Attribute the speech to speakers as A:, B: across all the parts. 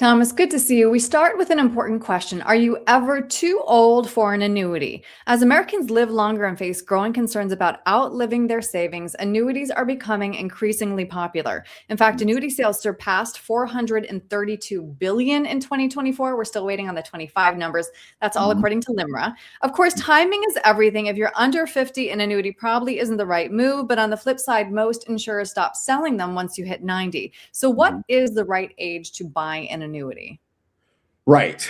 A: Thomas, good to see you. We start with an important question. Are you ever too old for an annuity? As Americans live longer and face growing concerns about outliving their savings, annuities are becoming increasingly popular. In fact, annuity sales surpassed 432 billion in 2024. We're still waiting on the 25 numbers. That's all
B: Mhm.
A: according to LIMRA. Of course, timing is everything. If you're under 50, an annuity probably isn't the right move, but on the flip side, most insurers stop selling them once you hit 90. So what
B: Mhm.
A: is the right age to buy an annuity?
B: Right.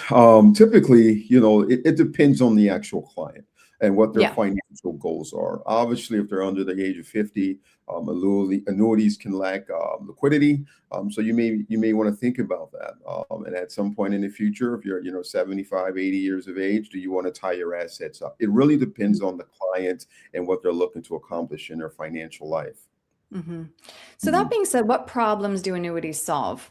B: Typically, it depends on the actual client and what their
A: Yeah.
B: financial goals are. Obviously, if they're under the age of 50, annuities can lack liquidity. So you may want to think about that. And at some point in the future, if you're 75, 80 years of age, do you want to tie your assets up? It really depends on the client and what they're looking to accomplish in their financial life.
A: Hmm. So that
B: Mhm.
A: being said, what problems do annuities solve?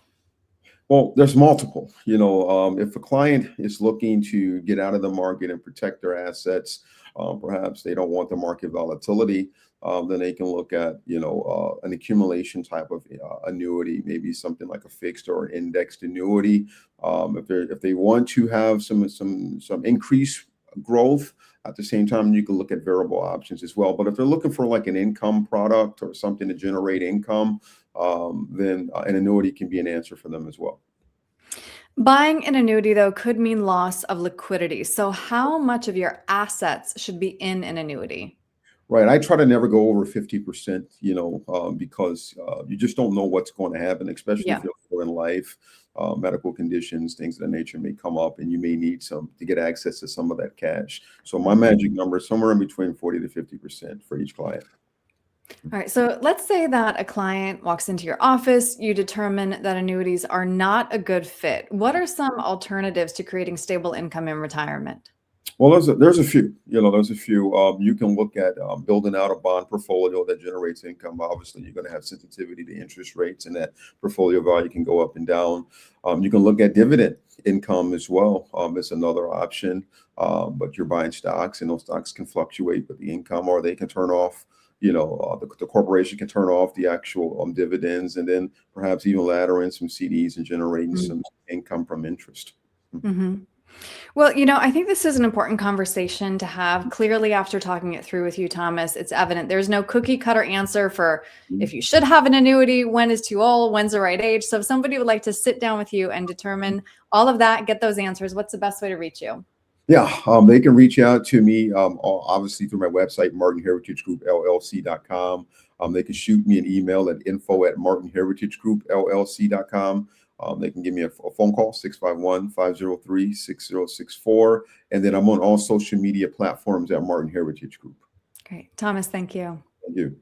B: Well, there's multiple. If a client is looking to get out of the market and protect their assets, perhaps they don't want the market volatility. Then they can look at, an accumulation type of annuity, maybe something like a fixed or indexed annuity. If they want to have some increased growth, at the same time, you can look at variable options as well. But if they're looking for like an income product or something to generate income, then an annuity can be an answer for them as well.
A: Buying an annuity, though, could mean loss of liquidity. So, how much of your assets should be in an annuity?
B: Right. I try to never go over 50%, because you just don't know what's going to happen, especially if
A: Yeah.
B: you're later in life. Medical conditions, things of that nature may come up, and you may need some to get access to some of that cash. So my
A: Mhm.
B: magic number is somewhere in between 40 to 50% for each client.
A: All right. So, let's say that a client walks into your office, you determine that annuities are not a good fit. What are some alternatives to creating stable income in retirement?
B: Well, there's a few. There's a few. You can look at building out a bond portfolio that generates income. Obviously, you're going to have sensitivity to interest rates, and that portfolio value can go up and down. You can look at dividend income as well. It's another option. But you're buying stocks, and those stocks can fluctuate with the income, or they can turn off. The corporation can turn off the actual dividends, and then perhaps even ladder in some CDs and generating some income from interest.
A: Mm-hmm. Well, I think this is an important conversation to have. Clearly, after talking it through with you, Thomas, it's evident there's no cookie cutter answer for if you should have an annuity, when is too old, when's the right age. So, if somebody would like to sit down with you and determine all of that, get those answers, what's the best way to reach you?
B: Yeah, they can reach out to me, obviously through my website, martinheritagegroupllc.com. They can shoot me an email at info@martinheritagegroupllc.com. They can give me a phone call, 651-503-6064. And then I'm on all social media platforms at Martin Heritage Group.
A: Great. Thomas, thank you.
B: Thank you.